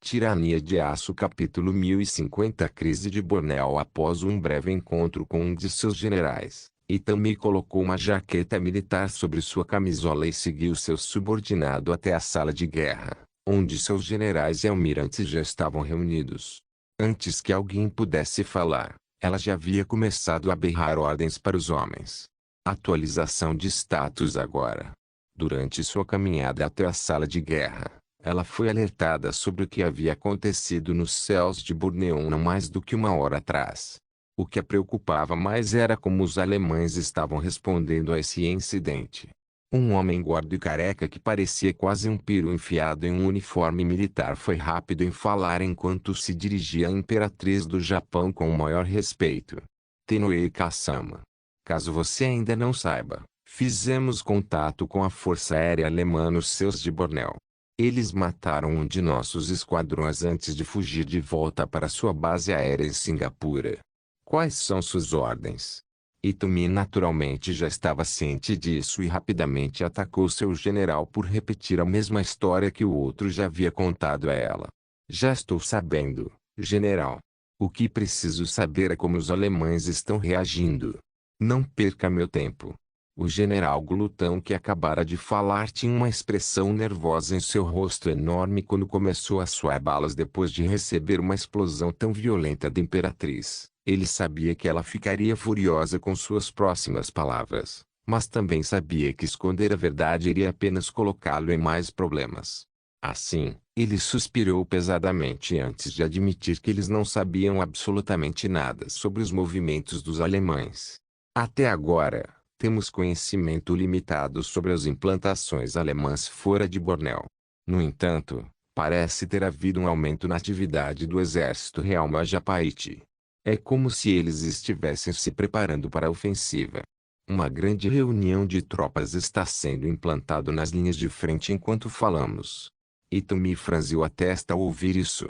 Tirania de Aço Capítulo 1050 Crise de Bornéu. Após um breve encontro com um de seus generais, Itami colocou uma jaqueta militar sobre sua camisola e seguiu seu subordinado até a sala de guerra, onde seus generais e almirantes já estavam reunidos. Antes que alguém pudesse falar, ela já havia começado a berrar ordens para os homens. Atualização de status agora. Durante sua caminhada até a sala de guerra, ela foi alertada sobre o que havia acontecido nos céus de Bornéu não mais do que uma hora atrás. O que a preocupava mais era como os alemães estavam respondendo a esse incidente. Um homem gordo e careca que parecia quase um peru enfiado em um uniforme militar foi rápido em falar enquanto se dirigia à imperatriz do Japão com o maior respeito. Tenoe Kasama. Caso você ainda não saiba, fizemos contato com a Força Aérea Alemã nos céus de Bornéu. Eles mataram um de nossos esquadrões antes de fugir de volta para sua base aérea em Singapura. Quais são suas ordens? Itami naturalmente já estava ciente disso e rapidamente atacou seu general por repetir a mesma história que o outro já havia contado a ela. Já estou sabendo, general. O que preciso saber é como os alemães estão reagindo. Não perca meu tempo. O general glutão que acabara de falar tinha uma expressão nervosa em seu rosto enorme quando começou a suar balas depois de receber uma explosão tão violenta da imperatriz. Ele sabia que ela ficaria furiosa com suas próximas palavras, mas também sabia que esconder a verdade iria apenas colocá-lo em mais problemas. Assim, ele suspirou pesadamente antes de admitir que eles não sabiam absolutamente nada sobre os movimentos dos alemães. Até agora, temos conhecimento limitado sobre as implantações alemãs fora de Bornéu. No entanto, parece ter havido um aumento na atividade do exército real Majapaiti. É como se eles estivessem se preparando para a ofensiva. Uma grande reunião de tropas está sendo implantado nas linhas de frente enquanto falamos. Itami franziu a testa ao ouvir isso.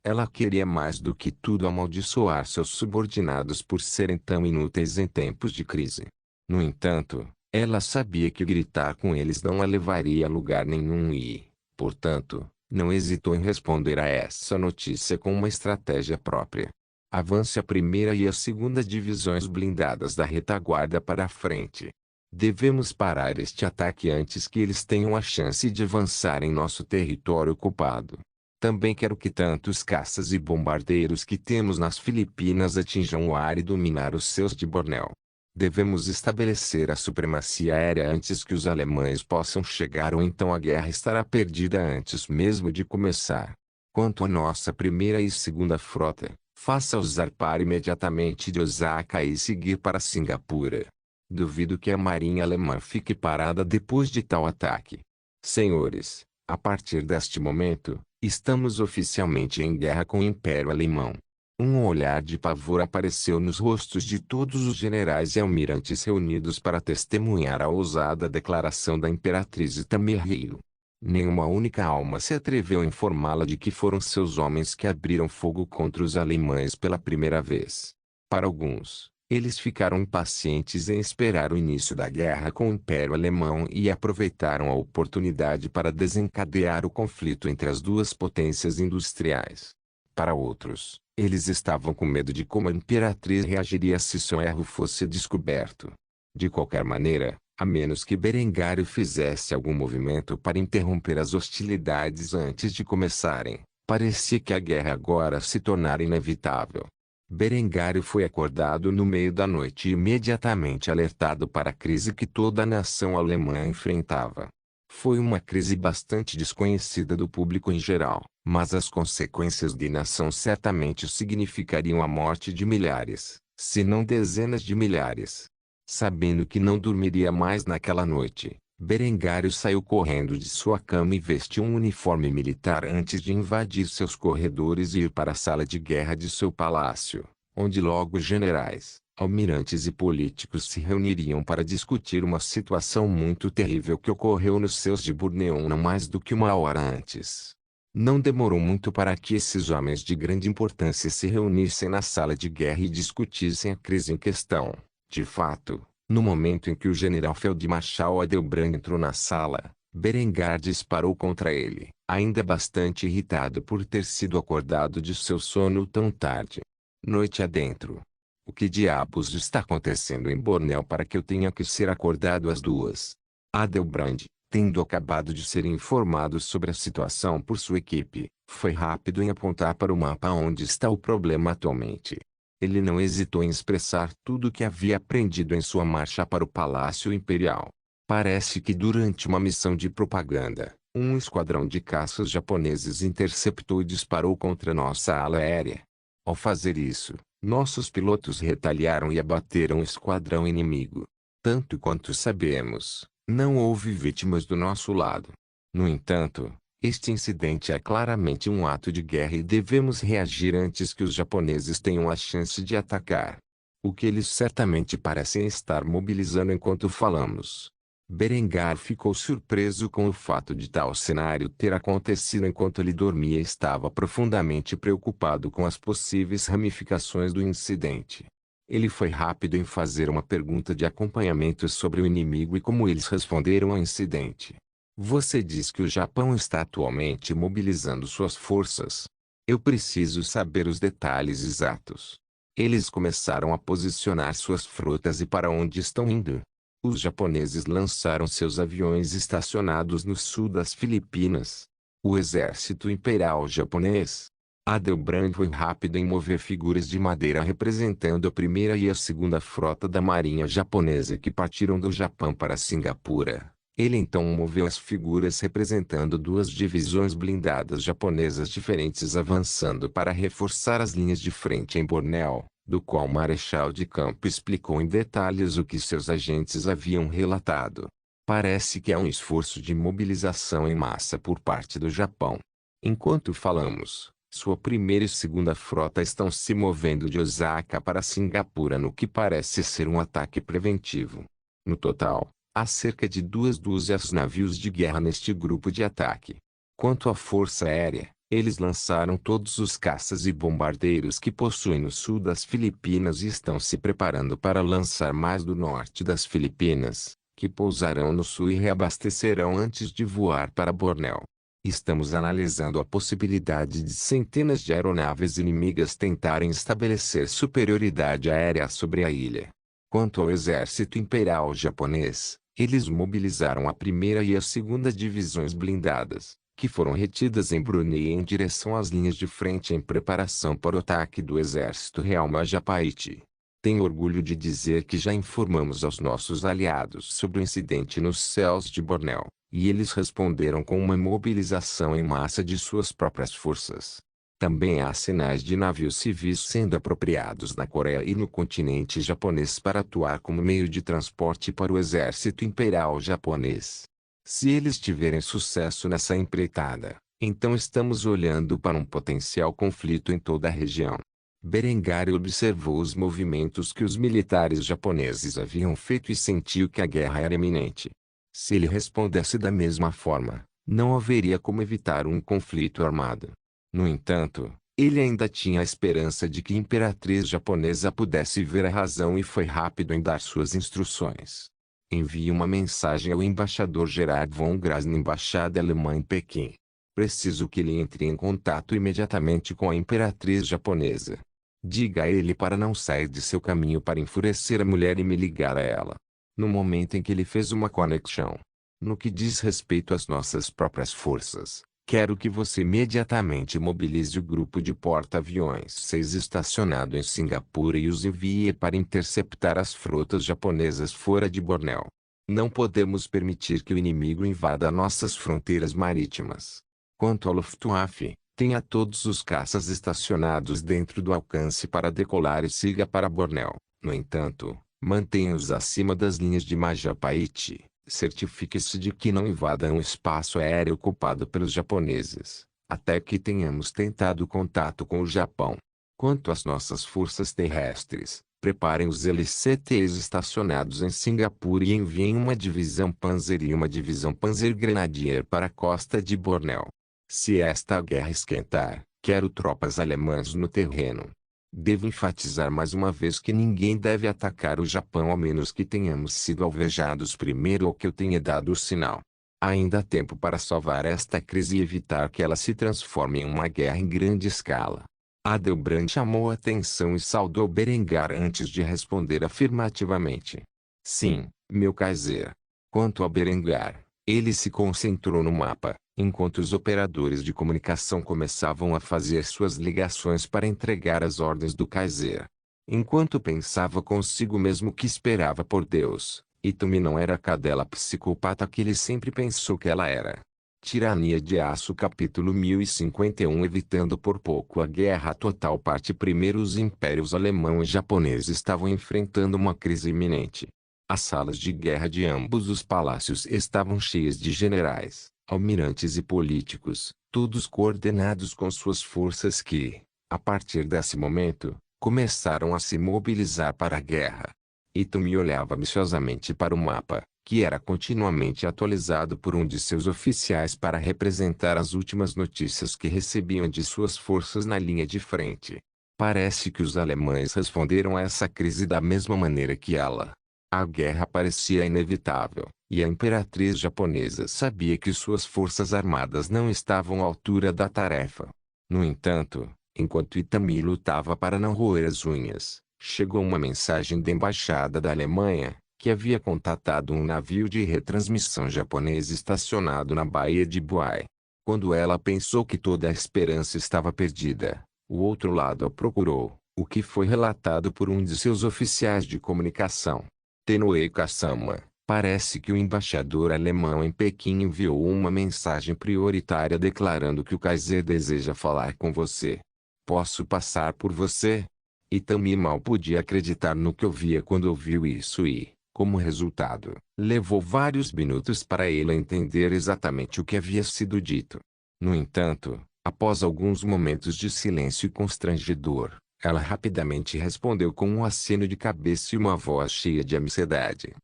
Ela queria mais do que tudo amaldiçoar seus subordinados por serem tão inúteis em tempos de crise. No entanto, ela sabia que gritar com eles não a levaria a lugar nenhum e, portanto, não hesitou em responder a essa notícia com uma estratégia própria. Avance a primeira e a segunda divisões blindadas da retaguarda para a frente. Devemos parar este ataque antes que eles tenham a chance de avançar em nosso território ocupado. Também quero que tantos caças e bombardeiros que temos nas Filipinas atinjam o ar e dominar os céus de Bornéu. Devemos estabelecer a supremacia aérea antes que os alemães possam chegar ou então a guerra estará perdida antes mesmo de começar. Quanto à nossa primeira e segunda frota, faça-os zarpar imediatamente de Osaka e seguir para Singapura. Duvido que a marinha alemã fique parada depois de tal ataque. Senhores, a partir deste momento, estamos oficialmente em guerra com o Império Alemão. Um olhar de pavor apareceu nos rostos de todos os generais e almirantes reunidos para testemunhar a ousada declaração da imperatriz Itami riu. Nenhuma única alma se atreveu a informá-la de que foram seus homens que abriram fogo contra os alemães pela primeira vez. Para alguns, eles ficaram impacientes em esperar o início da guerra com o Império Alemão e aproveitaram a oportunidade para desencadear o conflito entre as duas potências industriais. Para outros, eles estavam com medo de como a imperatriz reagiria se seu erro fosse descoberto. De qualquer maneira, a menos que Berengário fizesse algum movimento para interromper as hostilidades antes de começarem, parecia que a guerra agora se tornara inevitável. Berengário foi acordado no meio da noite e imediatamente alertado para a crise que toda a nação alemã enfrentava. Foi uma crise bastante desconhecida do público em geral, mas as consequências de inação certamente significariam a morte de milhares, se não dezenas de milhares. Sabendo que não dormiria mais naquela noite, Berengário saiu correndo de sua cama e vestiu um uniforme militar antes de invadir seus corredores e ir para a sala de guerra de seu palácio, onde logo generais, almirantes e políticos se reuniriam para discutir uma situação muito terrível que ocorreu nos céus de Bornéu não mais do que uma hora antes. Não demorou muito para que esses homens de grande importância se reunissem na sala de guerra e discutissem a crise em questão. De fato, no momento em que o general Feldmarschall Adelbrand entrou na sala, Berengar disparou contra ele, ainda bastante irritado por ter sido acordado de seu sono tão tarde. Noite adentro. O que diabos está acontecendo em Bornéu para que eu tenha que ser acordado às 2? Adelbrand, tendo acabado de ser informado sobre a situação por sua equipe, foi rápido em apontar para o mapa onde está o problema atualmente. Ele não hesitou em expressar tudo o que havia aprendido em sua marcha para o Palácio Imperial. Parece que durante uma missão de propaganda, um esquadrão de caças japoneses interceptou e disparou contra nossa ala aérea. Ao fazer isso, nossos pilotos retaliaram e abateram o esquadrão inimigo. Tanto quanto sabemos, não houve vítimas do nosso lado. No entanto, este incidente é claramente um ato de guerra e devemos reagir antes que os japoneses tenham a chance de atacar. O que eles certamente parecem estar mobilizando enquanto falamos. Berengar ficou surpreso com o fato de tal cenário ter acontecido enquanto ele dormia e estava profundamente preocupado com as possíveis ramificações do incidente. Ele foi rápido em fazer uma pergunta de acompanhamento sobre o inimigo e como eles responderam ao incidente. Você diz que o Japão está atualmente mobilizando suas forças. Eu preciso saber os detalhes exatos. Eles começaram a posicionar suas frotas e para onde estão indo? Os japoneses lançaram seus aviões estacionados no sul das Filipinas. O exército imperial japonês. Adelbrand foi rápido em mover figuras de madeira representando a primeira e a segunda frota da marinha japonesa que partiram do Japão para Singapura. Ele então moveu as figuras representando duas divisões blindadas japonesas diferentes avançando para reforçar as linhas de frente em Bornéu, do qual o marechal de campo explicou em detalhes o que seus agentes haviam relatado. Parece que há um esforço de mobilização em massa por parte do Japão. Enquanto falamos, sua primeira e segunda frota estão se movendo de Osaka para Singapura no que parece ser um ataque preventivo. No total, há cerca de 2 dúzias navios de guerra neste grupo de ataque. Quanto à força aérea, eles lançaram todos os caças e bombardeiros que possuem no sul das Filipinas e estão se preparando para lançar mais do norte das Filipinas, que pousarão no sul e reabastecerão antes de voar para Bornéu. Estamos analisando a possibilidade de centenas de aeronaves inimigas tentarem estabelecer superioridade aérea sobre a ilha. Quanto ao exército imperial japonês, eles mobilizaram a primeira e a segunda divisões blindadas, que foram retidas em Brunei em direção às linhas de frente em preparação para o ataque do exército real Majapaiti. Tenho orgulho de dizer que já informamos aos nossos aliados sobre o incidente nos céus de Bornéu, e eles responderam com uma mobilização em massa de suas próprias forças. Também há sinais de navios civis sendo apropriados na Coreia e no continente japonês para atuar como meio de transporte para o exército imperial japonês. Se eles tiverem sucesso nessa empreitada, então estamos olhando para um potencial conflito em toda a região. Berengar observou os movimentos que os militares japoneses haviam feito e sentiu que a guerra era iminente. Se ele respondesse da mesma forma, não haveria como evitar um conflito armado. No entanto, ele ainda tinha a esperança de que a imperatriz japonesa pudesse ver a razão e foi rápido em dar suas instruções. Envie uma mensagem ao embaixador Gerard von Grass na embaixada alemã em Pequim. Preciso que ele entre em contato imediatamente com a imperatriz japonesa. Diga a ele para não sair de seu caminho para enfurecer a mulher e me ligar a ela. No momento em que ele fez uma conexão. No que diz respeito às nossas próprias forças, quero que você imediatamente mobilize o grupo de porta-aviões 6 estacionado em Singapura e os envie para interceptar as frotas japonesas fora de Bornéu. Não podemos permitir que o inimigo invada nossas fronteiras marítimas. Quanto ao Luftwaffe, tenha todos os caças estacionados dentro do alcance para decolar e siga para Bornéu. No entanto, mantenha-os acima das linhas de Majapaiti. Certifique-se de que não invadam o espaço aéreo ocupado pelos japoneses, até que tenhamos tentado contato com o Japão. Quanto às nossas forças terrestres, preparem os LCTs estacionados em Singapura e enviem uma divisão Panzer e uma divisão Panzer Grenadier para a costa de Bornéu. Se esta guerra esquentar, quero tropas alemãs no terreno. Devo enfatizar mais uma vez que ninguém deve atacar o Japão a menos que tenhamos sido alvejados primeiro ou que eu tenha dado o sinal. Ainda há tempo para salvar esta crise e evitar que ela se transforme em uma guerra em grande escala. Adelbrand chamou a atenção e saudou Berengar antes de responder afirmativamente. Sim, meu Kaiser. Quanto a Berengar, ele se concentrou no mapa, enquanto os operadores de comunicação começavam a fazer suas ligações para entregar as ordens do Kaiser. Enquanto pensava consigo mesmo que esperava por Deus, Itumi não era a cadela psicopata que ele sempre pensou que ela era. Tirania de Aço capítulo 1051 Evitando por pouco a guerra total parte 1. Os impérios alemão e japonês estavam enfrentando uma crise iminente. As salas de guerra de ambos os palácios estavam cheias de generais, almirantes e políticos, todos coordenados com suas forças que, a partir desse momento, começaram a se mobilizar para a guerra. Itumi olhava ansiosamente para o mapa, que era continuamente atualizado por um de seus oficiais para representar as últimas notícias que recebiam de suas forças na linha de frente. Parece que os alemães responderam a essa crise da mesma maneira que ela. A guerra parecia inevitável, e a imperatriz japonesa sabia que suas forças armadas não estavam à altura da tarefa. No entanto, enquanto Itami lutava para não roer as unhas, chegou uma mensagem da embaixada da Alemanha, que havia contatado um navio de retransmissão japonês estacionado na Baía de Buai. Quando ela pensou que toda a esperança estava perdida, o outro lado a procurou, o que foi relatado por um de seus oficiais de comunicação. Tenoe Kasama, parece que o embaixador alemão em Pequim enviou uma mensagem prioritária declarando que o Kaiser deseja falar com você. Posso passar por você? Itami mal podia acreditar no que ouvia quando ouviu isso e, como resultado, levou vários minutos para ele entender exatamente o que havia sido dito. No entanto, após alguns momentos de silêncio constrangedor, ela rapidamente respondeu com um aceno de cabeça e uma voz cheia de ansiedade.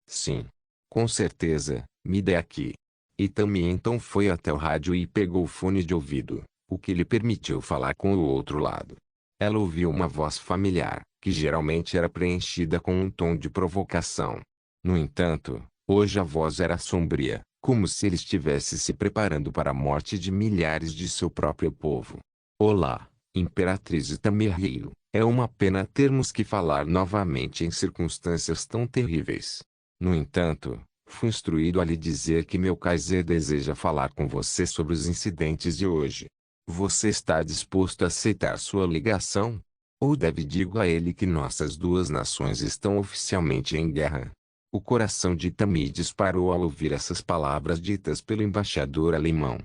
Sim. Com certeza, me dê aqui. Itami então foi até o rádio e pegou o fone de ouvido, o que lhe permitiu falar com o outro lado. Ela ouviu uma voz familiar, que geralmente era preenchida com um tom de provocação. No entanto, hoje a voz era sombria, como se ele estivesse se preparando para a morte de milhares de seu próprio povo. Olá, Imperatriz Tamihiro, é uma pena termos que falar novamente em circunstâncias tão terríveis. No entanto, fui instruído a lhe dizer que meu Kaiser deseja falar com você sobre os incidentes de hoje. Você está disposto a aceitar sua ligação? Ou digo a ele que nossas duas nações estão oficialmente em guerra? O coração de Itami disparou ao ouvir essas palavras ditas pelo embaixador alemão.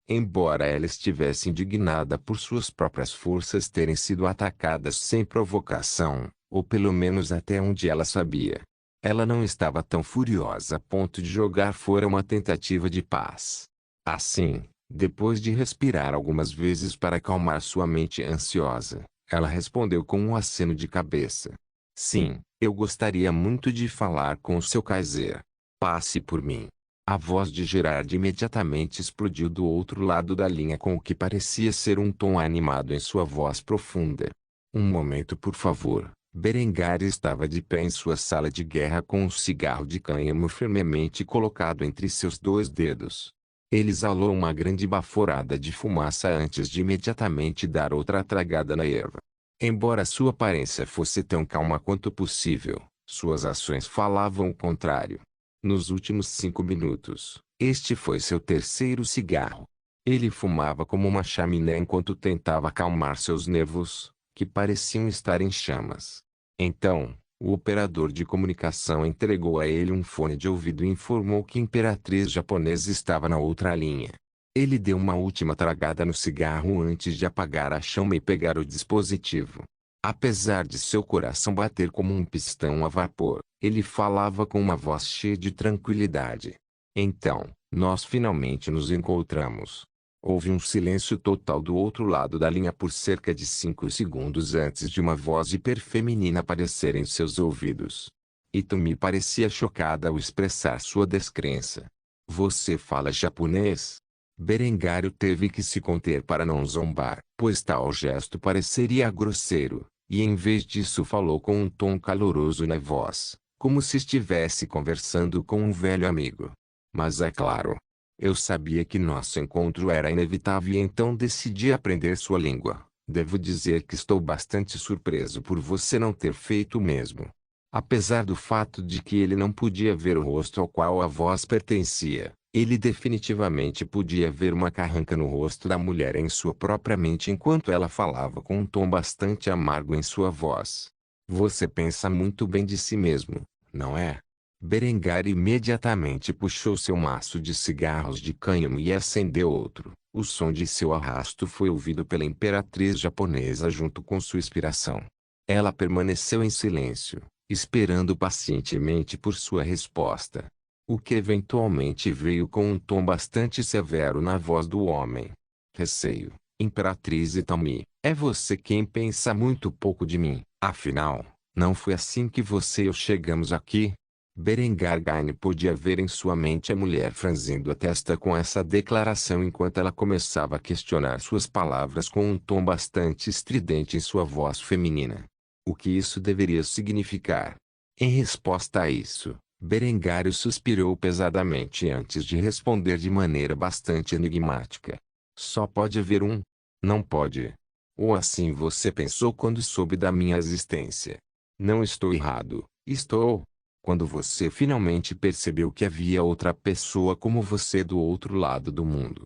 Embora ela estivesse indignada por suas próprias forças terem sido atacadas sem provocação, ou pelo menos até onde ela sabia, ela não estava tão furiosa a ponto de jogar fora uma tentativa de paz. Assim, depois de respirar algumas vezes para acalmar sua mente ansiosa, ela respondeu com um aceno de cabeça. Sim, eu gostaria muito de falar com o seu Kaiser. Passe por mim. A voz de Gerard imediatamente explodiu do outro lado da linha com o que parecia ser um tom animado em sua voz profunda. Um momento por favor. Berengar estava de pé em sua sala de guerra com um cigarro de cânhamo firmemente colocado entre seus dois dedos. Ele exalou uma grande baforada de fumaça antes de imediatamente dar outra tragada na erva. Embora sua aparência fosse tão calma quanto possível, suas ações falavam o contrário. Nos últimos 5 minutos, este foi seu terceiro cigarro. Ele fumava como uma chaminé enquanto tentava acalmar seus nervos, que pareciam estar em chamas. Então, o operador de comunicação entregou a ele um fone de ouvido e informou que a imperatriz japonesa estava na outra linha. Ele deu uma última tragada no cigarro antes de apagar a chama e pegar o dispositivo. Apesar de seu coração bater como um pistão a vapor, ele falava com uma voz cheia de tranquilidade. Então, nós finalmente nos encontramos. Houve um silêncio total do outro lado da linha por cerca de 5 segundos antes de uma voz hiperfeminina aparecer em seus ouvidos. Itumi parecia chocada ao expressar sua descrença. Você fala japonês? Berengário teve que se conter para não zombar, pois tal gesto pareceria grosseiro, e em vez disso falou com um tom caloroso na voz, como se estivesse conversando com um velho amigo. Mas é claro, eu sabia que nosso encontro era inevitável e então decidi aprender sua língua. Devo dizer que estou bastante surpreso por você não ter feito o mesmo. Apesar do fato de que ele não podia ver o rosto ao qual a voz pertencia, ele definitivamente podia ver uma carranca no rosto da mulher em sua própria mente enquanto ela falava com um tom bastante amargo em sua voz. Você pensa muito bem de si mesmo, não é? Berengar imediatamente puxou seu maço de cigarros de cânhamo e acendeu outro. O som de seu arrasto foi ouvido pela imperatriz japonesa junto com sua inspiração. Ela permaneceu em silêncio, esperando pacientemente por sua resposta. O que eventualmente veio com um tom bastante severo na voz do homem. Receio, Imperatriz Itami, é você quem pensa muito pouco de mim. Afinal, não foi assim que você e eu chegamos aqui? Berengar Gaine podia ver em sua mente a mulher franzindo a testa com essa declaração enquanto ela começava a questionar suas palavras com um tom bastante estridente em sua voz feminina. O que isso deveria significar? Em resposta a isso, Berengário suspirou pesadamente antes de responder de maneira bastante enigmática. Só pode haver um? Não pode. Ou assim você pensou quando soube da minha existência. Não estou errado, estou? Quando você finalmente percebeu que havia outra pessoa como você do outro lado do mundo.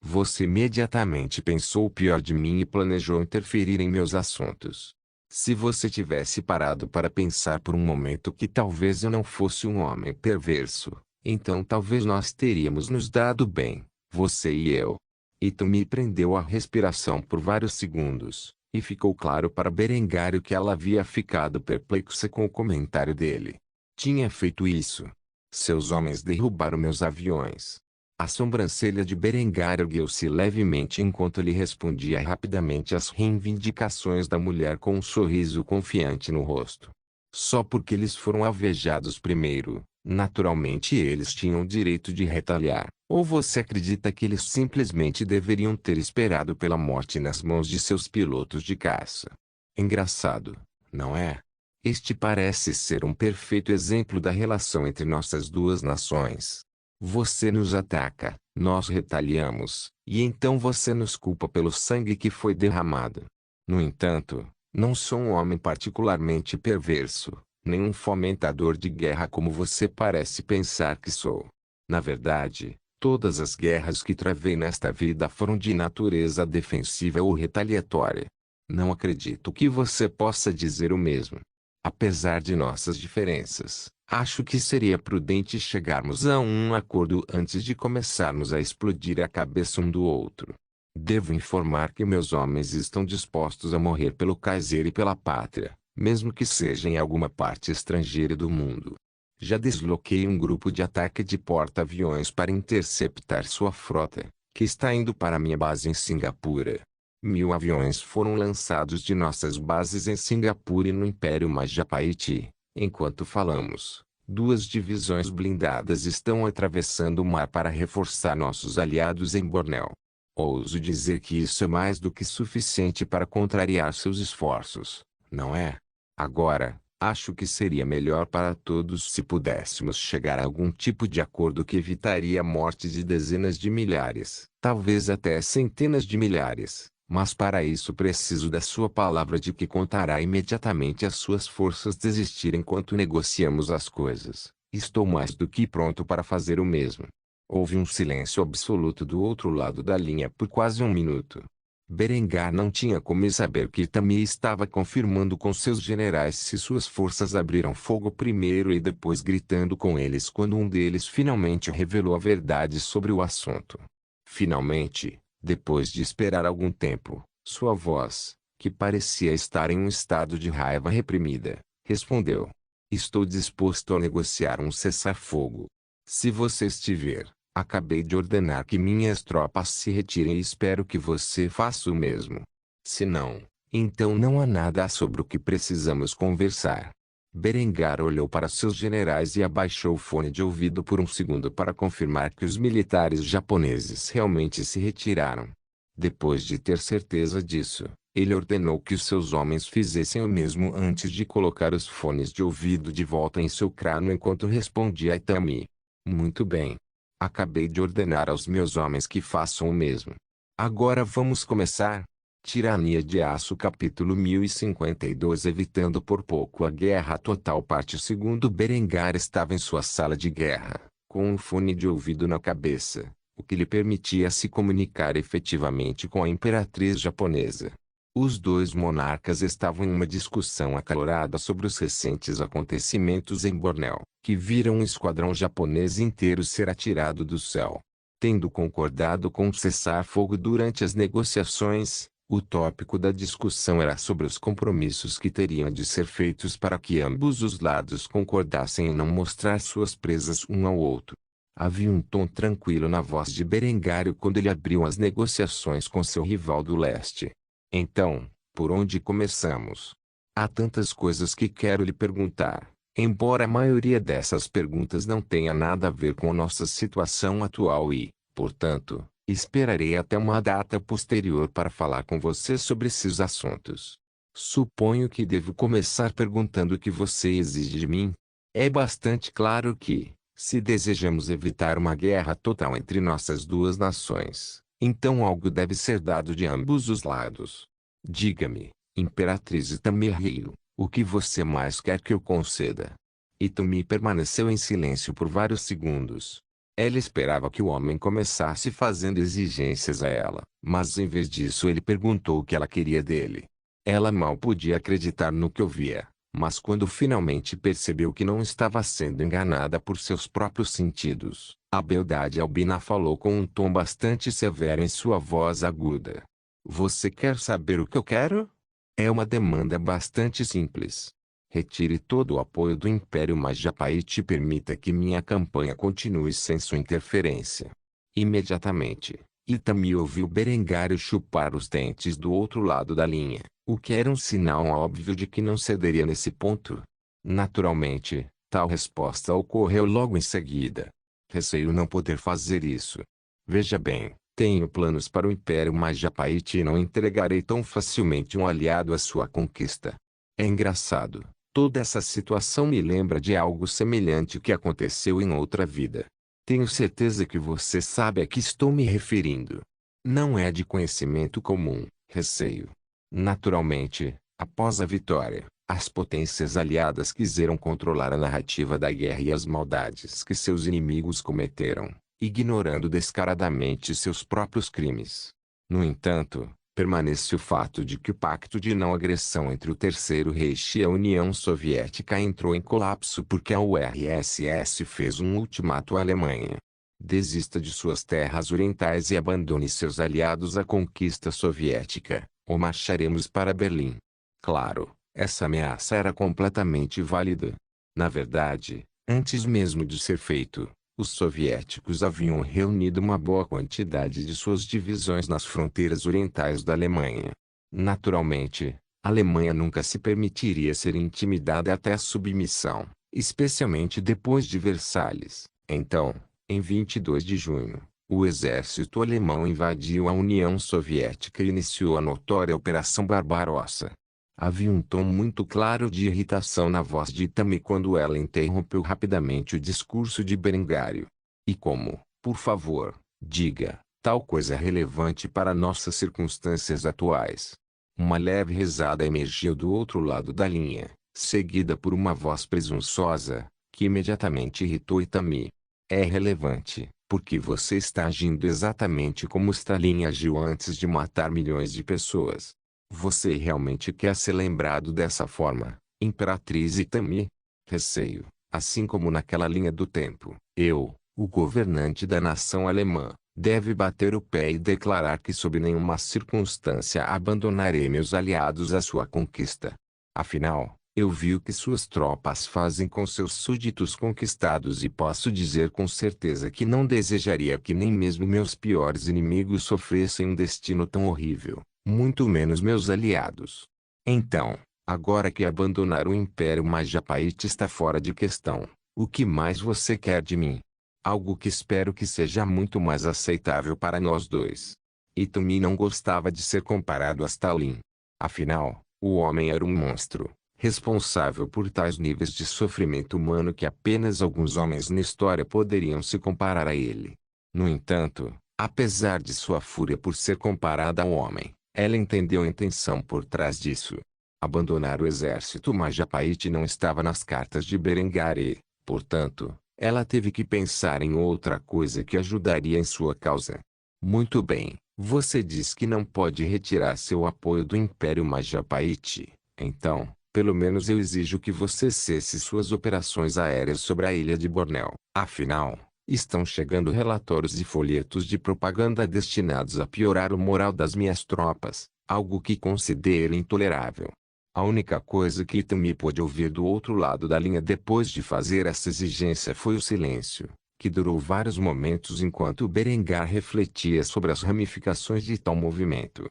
Você imediatamente pensou o pior de mim e planejou interferir em meus assuntos. Se você tivesse parado para pensar por um momento que talvez eu não fosse um homem perverso, então talvez nós teríamos nos dado bem, você e eu. Itami prendeu a respiração por vários segundos, e ficou claro para Berengário que ela havia ficado perplexa com o comentário dele. Tinha feito isso. Seus homens derrubaram meus aviões. A sobrancelha de Berengar ergueu-se levemente enquanto ele respondia rapidamente às reivindicações da mulher com um sorriso confiante no rosto. Só porque eles foram alvejados primeiro, naturalmente eles tinham o direito de retaliar. Ou você acredita que eles simplesmente deveriam ter esperado pela morte nas mãos de seus pilotos de caça? Engraçado, não é? Este parece ser um perfeito exemplo da relação entre nossas duas nações. Você nos ataca, nós retaliamos, e então você nos culpa pelo sangue que foi derramado. No entanto, não sou um homem particularmente perverso, nem um fomentador de guerra como você parece pensar que sou. Na verdade, todas as guerras que travei nesta vida foram de natureza defensiva ou retaliatória. Não acredito que você possa dizer o mesmo. Apesar de nossas diferenças, acho que seria prudente chegarmos a um acordo antes de começarmos a explodir a cabeça um do outro. Devo informar que meus homens estão dispostos a morrer pelo Kaiser e pela pátria, mesmo que seja em alguma parte estrangeira do mundo. Já desloquei um grupo de ataque de porta-aviões para interceptar sua frota, que está indo para minha base em Singapura. 1000 aviões foram lançados de nossas bases em Singapura e no Império Majapaiti. Enquanto falamos, 2 divisões blindadas estão atravessando o mar para reforçar nossos aliados em Bornéu. Ouso dizer que isso é mais do que suficiente para contrariar seus esforços, não é? Agora, acho que seria melhor para todos se pudéssemos chegar a algum tipo de acordo que evitaria a morte de dezenas de milhares, talvez até centenas de milhares. Mas para isso preciso da sua palavra de que contará imediatamente as suas forças desistir enquanto negociamos as coisas. Estou mais do que pronto para fazer o mesmo. Houve um silêncio absoluto do outro lado da linha por quase um minuto. Berengar não tinha como saber que Itami estava confirmando com seus generais se suas forças abriram fogo primeiro e depois gritando com eles quando um deles finalmente revelou a verdade sobre o assunto. Finalmente, depois de esperar algum tempo, sua voz, que parecia estar em um estado de raiva reprimida, respondeu: Estou disposto a negociar um cessar-fogo. Se você estiver, acabei de ordenar que minhas tropas se retirem e espero que você faça o mesmo. Se não, então não há nada sobre o que precisamos conversar. Berengar olhou para seus generais e abaixou o fone de ouvido por um segundo para confirmar que os militares japoneses realmente se retiraram. Depois de ter certeza disso, ele ordenou que os seus homens fizessem o mesmo antes de colocar os fones de ouvido de volta em seu crânio enquanto respondia a Itami. Muito bem. Acabei de ordenar aos meus homens que façam o mesmo. Agora vamos começar. Tirania de Aço capítulo 1052. Evitando por pouco a guerra total. Parte 2. Berengar estava em sua sala de guerra, com um fone de ouvido na cabeça, o que lhe permitia se comunicar efetivamente com a imperatriz japonesa. Os dois monarcas estavam em uma discussão acalorada sobre os recentes acontecimentos em Bornéu, que viram um esquadrão japonês inteiro ser atirado do céu. Tendo concordado com um cessar-fogo durante as negociações, o tópico da discussão era sobre os compromissos que teriam de ser feitos para que ambos os lados concordassem em não mostrar suas presas um ao outro. Havia um tom tranquilo na voz de Berengário quando ele abriu as negociações com seu rival do leste. Então, por onde começamos? Há tantas coisas que quero lhe perguntar, embora a maioria dessas perguntas não tenha nada a ver com nossa situação atual e, portanto, esperarei até uma data posterior para falar com você sobre esses assuntos. Suponho que devo começar perguntando o que você exige de mim. É bastante claro que, se desejamos evitar uma guerra total entre nossas duas nações, então algo deve ser dado de ambos os lados. Diga-me, Imperatriz Itami-Ryu, o que você mais quer que eu conceda? Itami permaneceu em silêncio por vários segundos. Ela esperava que o homem começasse fazendo exigências a ela, mas em vez disso ele perguntou o que ela queria dele. Ela mal podia acreditar no que ouvia, mas quando finalmente percebeu que não estava sendo enganada por seus próprios sentidos, a beldade albina falou com um tom bastante severo em sua voz aguda. Você quer saber o que eu quero? É uma demanda bastante simples. Retire todo o apoio do Império Majapahit e permita que minha campanha continue sem sua interferência. Imediatamente, Itami ouviu Berengário chupar os dentes do outro lado da linha, o que era um sinal óbvio de que não cederia nesse ponto. Naturalmente, tal resposta ocorreu logo em seguida. Receio não poder fazer isso. Veja bem, tenho planos para o Império Majapahit e não entregarei tão facilmente um aliado à sua conquista. É engraçado, toda essa situação me lembra de algo semelhante que aconteceu em outra vida. Tenho certeza que você sabe a que estou me referindo. Não é de conhecimento comum, receio. Naturalmente, após a vitória, as potências aliadas quiseram controlar a narrativa da guerra e as maldades que seus inimigos cometeram, ignorando descaradamente seus próprios crimes. No entanto, permanece o fato de que o pacto de não agressão entre o Terceiro Reich e a União Soviética entrou em colapso porque a URSS fez um ultimato à Alemanha. Desista de suas terras orientais e abandone seus aliados à conquista soviética, ou marcharemos para Berlim. Claro, essa ameaça era completamente válida. Na verdade, antes mesmo de ser feito, os soviéticos haviam reunido uma boa quantidade de suas divisões nas fronteiras orientais da Alemanha. Naturalmente, a Alemanha nunca se permitiria ser intimidada até a submissão, especialmente depois de Versalhes. Então, em 22 de junho, o exército alemão invadiu a União Soviética e iniciou a notória Operação Barbarossa. Havia um tom muito claro de irritação na voz de Itami quando ela interrompeu rapidamente o discurso de Berengário. E como, por favor, diga, tal coisa é relevante para nossas circunstâncias atuais. Uma leve risada emergiu do outro lado da linha, seguida por uma voz presunçosa, que imediatamente irritou Itami. É relevante, porque você está agindo exatamente como Stalin agiu antes de matar milhões de pessoas. Você realmente quer ser lembrado dessa forma, Imperatriz Itami? Receio, assim como naquela linha do tempo, eu, o governante da nação alemã, deve bater o pé e declarar que sob nenhuma circunstância abandonarei meus aliados à sua conquista. Afinal, eu vi o que suas tropas fazem com seus súditos conquistados e posso dizer com certeza que não desejaria que nem mesmo meus piores inimigos sofressem um destino tão horrível, muito menos meus aliados. Então, agora que abandonar o Império Majapahit está fora de questão, o que mais você quer de mim? Algo que espero que seja muito mais aceitável para nós dois. Itami não gostava de ser comparado a Stalin. Afinal, o homem era um monstro, responsável por tais níveis de sofrimento humano que apenas alguns homens na história poderiam se comparar a ele. No entanto, apesar de sua fúria por ser comparada ao homem, ela entendeu a intenção por trás disso. Abandonar o exército Majapaíte não estava nas cartas de Berengar e, portanto, ela teve que pensar em outra coisa que ajudaria em sua causa. Muito bem, você diz que não pode retirar seu apoio do Império Majapaíte. Então, pelo menos eu exijo que você cesse suas operações aéreas sobre a ilha de Bornéu. Afinal, estão chegando relatórios e folhetos de propaganda destinados a piorar o moral das minhas tropas, algo que considero intolerável. A única coisa que Itami pôde ouvir do outro lado da linha depois de fazer essa exigência foi o silêncio, que durou vários momentos enquanto Berengar refletia sobre as ramificações de tal movimento.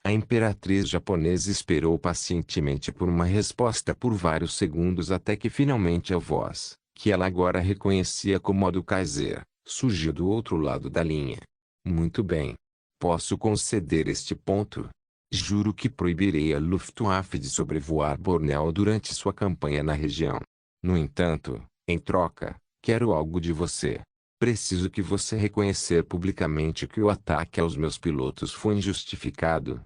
A imperatriz japonesa esperou pacientemente por uma resposta por vários segundos até que finalmente a voz, que ela agora reconhecia como a do Kaiser, surgiu do outro lado da linha. Muito bem. Posso conceder este ponto? Juro que proibirei a Luftwaffe de sobrevoar Bornéu durante sua campanha na região. No entanto, em troca, quero algo de você. Preciso que você reconhecer publicamente que o ataque aos meus pilotos foi injustificado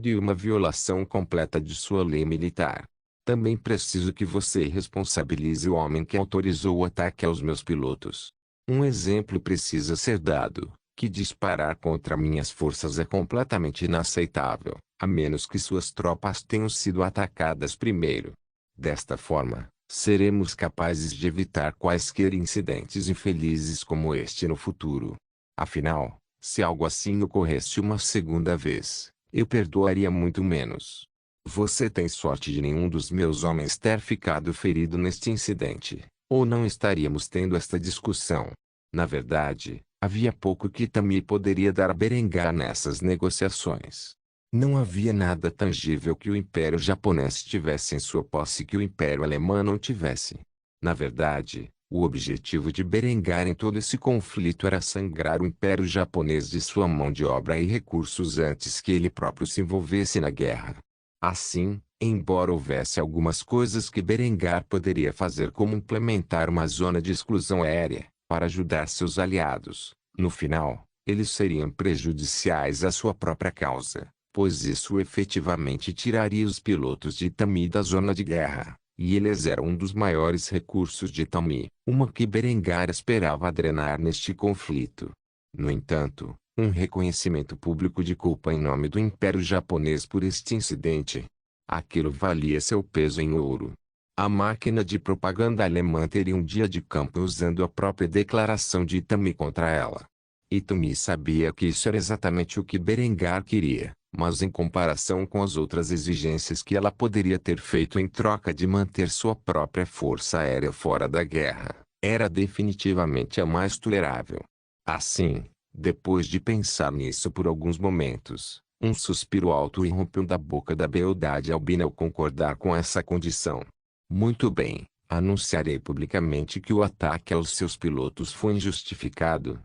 e uma violação completa de sua lei militar. Também preciso que você responsabilize o homem que autorizou o ataque aos meus pilotos. Um exemplo precisa ser dado, que disparar contra minhas forças é completamente inaceitável, a menos que suas tropas tenham sido atacadas primeiro. Desta forma, seremos capazes de evitar quaisquer incidentes infelizes como este no futuro. Afinal, se algo assim ocorresse uma segunda vez, eu perdoaria muito menos. Você tem sorte de nenhum dos meus homens ter ficado ferido neste incidente, ou não estaríamos tendo esta discussão. Na verdade, havia pouco que Itami poderia dar a Berengar nessas negociações. Não havia nada tangível que o Império Japonês tivesse em sua posse que o Império Alemão não tivesse. Na verdade, o objetivo de Berengar em todo esse conflito era sangrar o Império Japonês de sua mão de obra e recursos antes que ele próprio se envolvesse na guerra. Assim, embora houvesse algumas coisas que Berengar poderia fazer como implementar uma zona de exclusão aérea, para ajudar seus aliados, no final, eles seriam prejudiciais à sua própria causa, pois isso efetivamente tiraria os pilotos de Itami da zona de guerra, e eles eram um dos maiores recursos de Itami, uma que Berengar esperava drenar neste conflito. No entanto, um reconhecimento público de culpa em nome do Império Japonês por este incidente, aquilo valia seu peso em ouro. A máquina de propaganda alemã teria um dia de campo usando a própria declaração de Itami contra ela. Itami sabia que isso era exatamente o que Berengar queria, mas em comparação com as outras exigências que ela poderia ter feito em troca de manter sua própria força aérea fora da guerra, era definitivamente a mais tolerável. Assim, depois de pensar nisso por alguns momentos, um suspiro alto irrompeu da boca da beldade albina ao concordar com essa condição. Muito bem, anunciarei publicamente que o ataque aos seus pilotos foi injustificado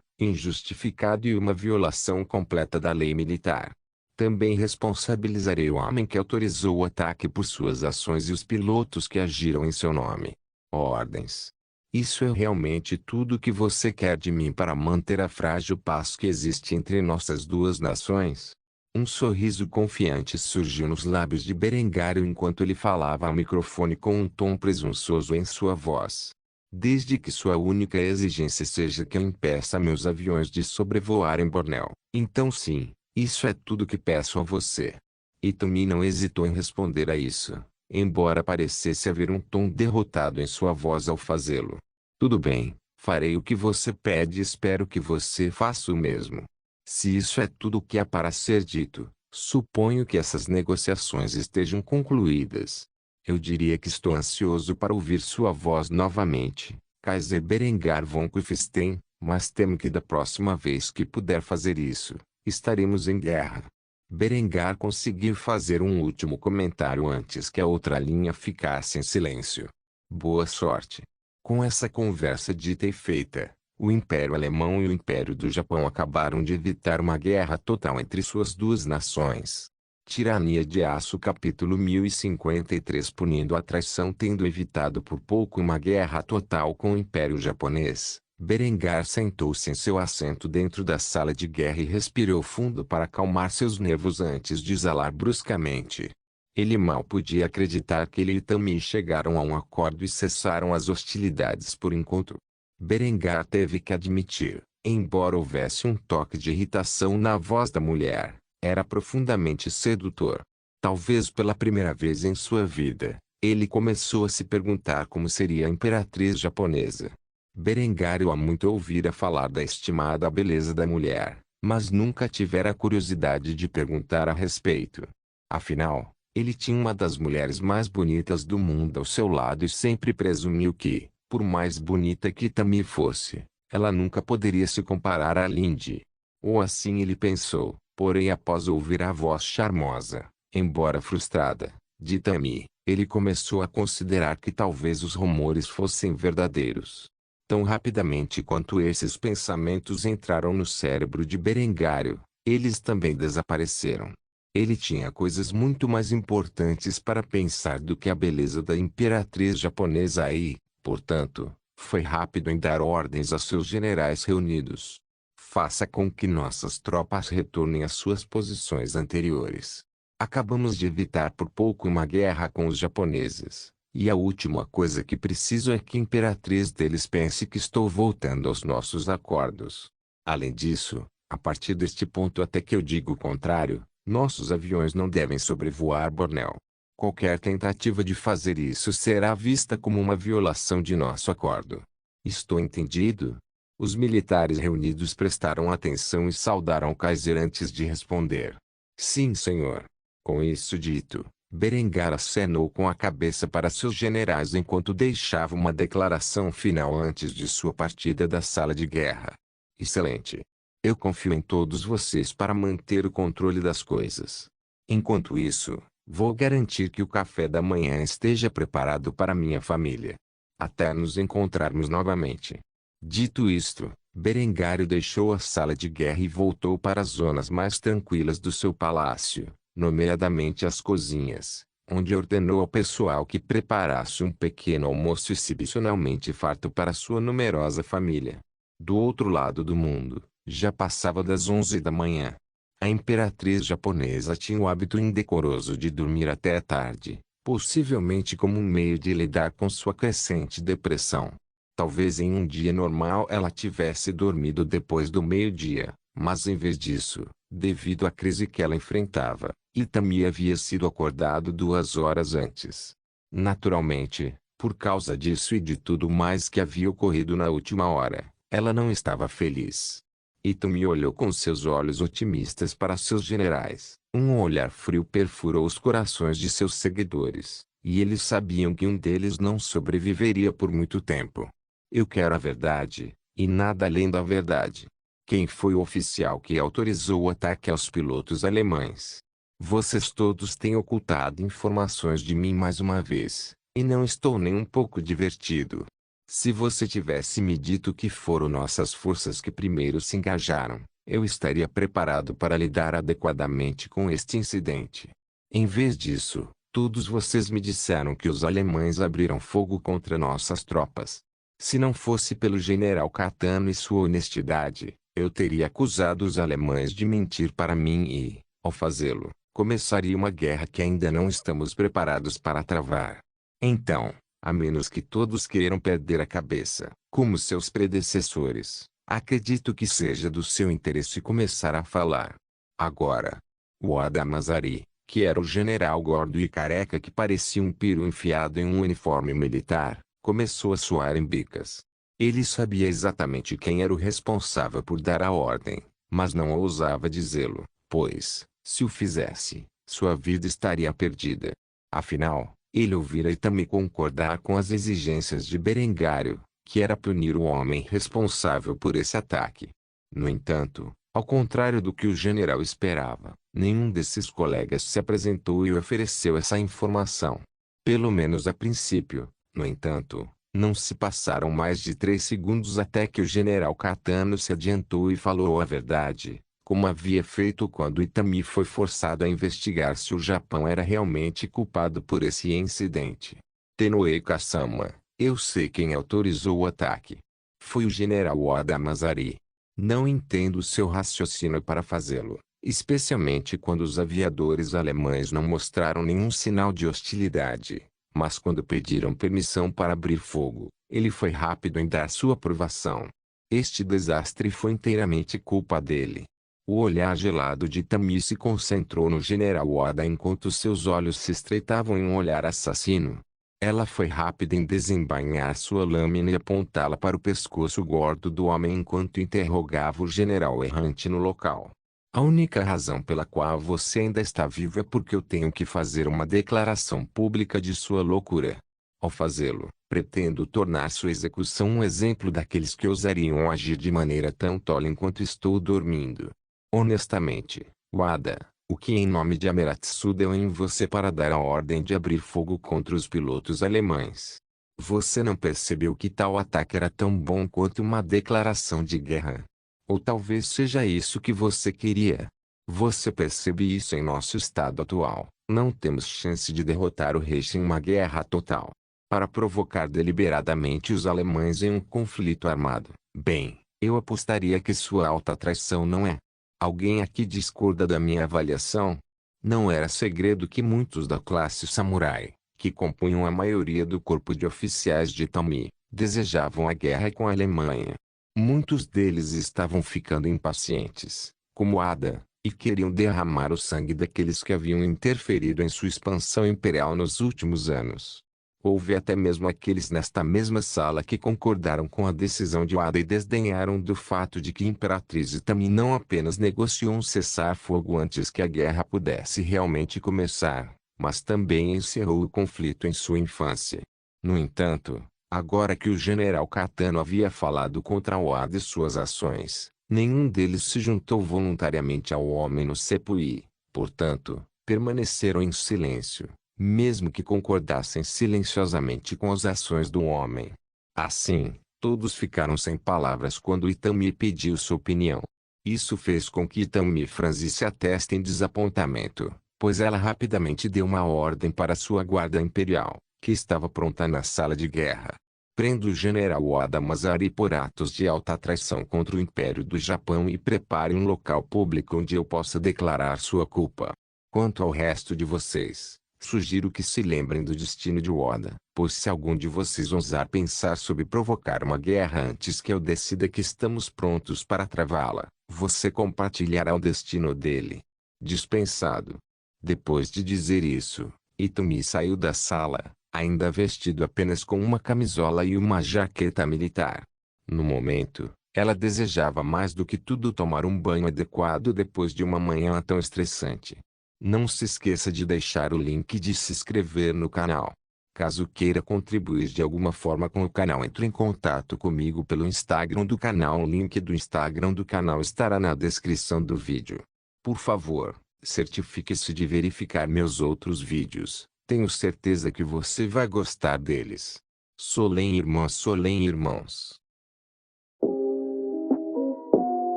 e uma violação completa da lei militar. Também responsabilizarei o homem que autorizou o ataque por suas ações e os pilotos que agiram em seu nome. Ordens. Isso é realmente tudo que você quer de mim para manter a frágil paz que existe entre nossas duas nações? Um sorriso confiante surgiu nos lábios de Berengar enquanto ele falava ao microfone com um tom presunçoso em sua voz. Desde que sua única exigência seja que eu impeça meus aviões de sobrevoarem Bornéu, então sim, isso é tudo que peço a você. Itami não hesitou em responder a isso, embora parecesse haver um tom derrotado em sua voz ao fazê-lo. Tudo bem, farei o que você pede e espero que você faça o mesmo. Se isso é tudo o que há para ser dito, suponho que essas negociações estejam concluídas. Eu diria que estou ansioso para ouvir sua voz novamente, Kaiser Berengar von Kufstein, mas temo que da próxima vez que puder fazer isso, estaremos em guerra. Berengar conseguiu fazer um último comentário antes que a outra linha ficasse em silêncio. Boa sorte. Com essa conversa dita e feita, o Império Alemão e o Império do Japão acabaram de evitar uma guerra total entre suas duas nações. Tirania de Aço capítulo 1053 Punindo a traição tendo evitado por pouco uma guerra total com o Império Japonês, Berengar sentou-se em seu assento dentro da sala de guerra e respirou fundo para acalmar seus nervos antes de exalar bruscamente. Ele mal podia acreditar que ele e Tami chegaram a um acordo e cessaram as hostilidades por enquanto. Berengar teve que admitir, embora houvesse um toque de irritação na voz da mulher, era profundamente sedutor. Talvez pela primeira vez em sua vida, ele começou a se perguntar como seria a imperatriz japonesa. Berengário há muito ouvira falar da estimada beleza da mulher, mas nunca tivera a curiosidade de perguntar a respeito. Afinal, ele tinha uma das mulheres mais bonitas do mundo ao seu lado e sempre presumiu que, por mais bonita que Tami fosse, ela nunca poderia se comparar a Lindy. Ou assim ele pensou. Porém após ouvir a voz charmosa, embora frustrada, de Tami, ele começou a considerar que talvez os rumores fossem verdadeiros. Tão rapidamente quanto esses pensamentos entraram no cérebro de Berengário, eles também desapareceram. Ele tinha coisas muito mais importantes para pensar do que a beleza da imperatriz japonesa e, portanto, foi rápido em dar ordens a seus generais reunidos. Faça com que nossas tropas retornem às suas posições anteriores. Acabamos de evitar por pouco uma guerra com os japoneses, e a última coisa que preciso é que a imperatriz deles pense que estou voltando aos nossos acordos. Além disso, a partir deste ponto até que eu diga o contrário, nossos aviões não devem sobrevoar Bornéu. Qualquer tentativa de fazer isso será vista como uma violação de nosso acordo. Estou entendido? Os militares reunidos prestaram atenção e saudaram o Kaiser antes de responder. Sim, senhor. Com isso dito, Berengar acenou com a cabeça para seus generais enquanto deixava uma declaração final antes de sua partida da sala de guerra. Excelente. Eu confio em todos vocês para manter o controle das coisas. Enquanto isso, vou garantir que o café da manhã esteja preparado para minha família. Até nos encontrarmos novamente. Dito isto, Berengário deixou a sala de guerra e voltou para as zonas mais tranquilas do seu palácio, nomeadamente as cozinhas, onde ordenou ao pessoal que preparasse um pequeno almoço excepcionalmente farto para sua numerosa família. Do outro lado do mundo, já passava das 11 da manhã. A imperatriz japonesa tinha o hábito indecoroso de dormir até a tarde, possivelmente como um meio de lidar com sua crescente depressão. Talvez em um dia normal ela tivesse dormido depois do meio-dia, mas em vez disso, devido à crise que ela enfrentava, Itami havia sido acordado 2 horas antes. Naturalmente, por causa disso e de tudo mais que havia ocorrido na última hora, ela não estava feliz. Itami olhou com seus olhos otimistas para seus generais. Um olhar frio perfurou os corações de seus seguidores, e eles sabiam que um deles não sobreviveria por muito tempo. Eu quero a verdade, e nada além da verdade. Quem foi o oficial que autorizou o ataque aos pilotos alemães? Vocês todos têm ocultado informações de mim mais uma vez, e não estou nem um pouco divertido. Se você tivesse me dito que foram nossas forças que primeiro se engajaram, eu estaria preparado para lidar adequadamente com este incidente. Em vez disso, todos vocês me disseram que os alemães abriram fogo contra nossas tropas. Se não fosse pelo general Katano e sua honestidade, eu teria acusado os alemães de mentir para mim e, ao fazê-lo, começaria uma guerra que ainda não estamos preparados para travar. Então, a menos que todos queiram perder a cabeça, como seus predecessores, acredito que seja do seu interesse começar a falar. Agora, o Oda Mazari, que era o general gordo e careca que parecia um piro enfiado em um uniforme militar, começou a suar em bicas. Ele sabia exatamente quem era o responsável por dar a ordem, mas não ousava dizê-lo, pois, se o fizesse, sua vida estaria perdida. Afinal, ele ouvira Itami concordar com as exigências de Berengário, que era punir o homem responsável por esse ataque. No entanto, ao contrário do que o general esperava, nenhum desses colegas se apresentou e ofereceu essa informação. Pelo menos a princípio. No entanto, não se passaram mais de 3 segundos até que o general Katano se adiantou e falou a verdade, como havia feito quando Itami foi forçado a investigar se o Japão era realmente culpado por esse incidente. Tenoe-sama, eu sei quem autorizou o ataque. Foi o general Oda Mazari. Não entendo seu raciocínio para fazê-lo, especialmente quando os aviadores alemães não mostraram nenhum sinal de hostilidade. Mas quando pediram permissão para abrir fogo, ele foi rápido em dar sua aprovação. Este desastre foi inteiramente culpa dele. O olhar gelado de Itami se concentrou no general Oda enquanto seus olhos se estreitavam em um olhar assassino. Ela foi rápida em desembainhar sua lâmina e apontá-la para o pescoço gordo do homem enquanto interrogava o general errante no local. A única razão pela qual você ainda está vivo é porque eu tenho que fazer uma declaração pública de sua loucura. Ao fazê-lo, pretendo tornar sua execução um exemplo daqueles que ousariam agir de maneira tão tola enquanto estou dormindo. Honestamente, Wada, o que em nome de Amaterasu deu em você para dar a ordem de abrir fogo contra os pilotos alemães? Você não percebeu que tal ataque era tão bom quanto uma declaração de guerra? Ou talvez seja isso que você queria. Você percebe isso em nosso estado atual. Não temos chance de derrotar o Reich em uma guerra total. Para provocar deliberadamente os alemães em um conflito armado. Bem, eu apostaria que sua alta traição não é. Alguém aqui discorda da minha avaliação? Não era segredo que muitos da classe samurai, que compunham a maioria do corpo de oficiais de Itami, desejavam a guerra com a Alemanha. Muitos deles estavam ficando impacientes, como Ada, e queriam derramar o sangue daqueles que haviam interferido em sua expansão imperial nos últimos anos. Houve até mesmo aqueles nesta mesma sala que concordaram com a decisão de Wada e desdenharam do fato de que Imperatriz Itami não apenas negociou um cessar-fogo antes que a guerra pudesse realmente começar, mas também encerrou o conflito em sua infância. No entanto, agora que o general Katano havia falado contra Wada e suas ações, nenhum deles se juntou voluntariamente ao homem no Sepui, portanto, permaneceram em silêncio. Mesmo que concordassem silenciosamente com as ações do homem. Assim, todos ficaram sem palavras quando Itami pediu sua opinião. Isso fez com que Itami franzisse a testa em desapontamento, pois ela rapidamente deu uma ordem para sua guarda imperial, que estava pronta na sala de guerra. Prenda o general Oda Mazari por atos de alta traição contra o Império do Japão e prepare um local público onde eu possa declarar sua culpa. Quanto ao resto de vocês, sugiro que se lembrem do destino de Oda, pois se algum de vocês ousar pensar sobre provocar uma guerra antes que eu decida que estamos prontos para travá-la, você compartilhará o destino dele. Dispensado. Depois de dizer isso, Itami saiu da sala, ainda vestido apenas com uma camisola e uma jaqueta militar. No momento, ela desejava mais do que tudo tomar um banho adequado depois de uma manhã tão estressante. Não se esqueça de deixar o link de se inscrever no canal. Caso queira contribuir de alguma forma com o canal, entre em contato comigo pelo Instagram do canal. O link do Instagram do canal estará na descrição do vídeo. Por favor, certifique-se de verificar meus outros vídeos. Tenho certeza que você vai gostar deles. Solem irmãos.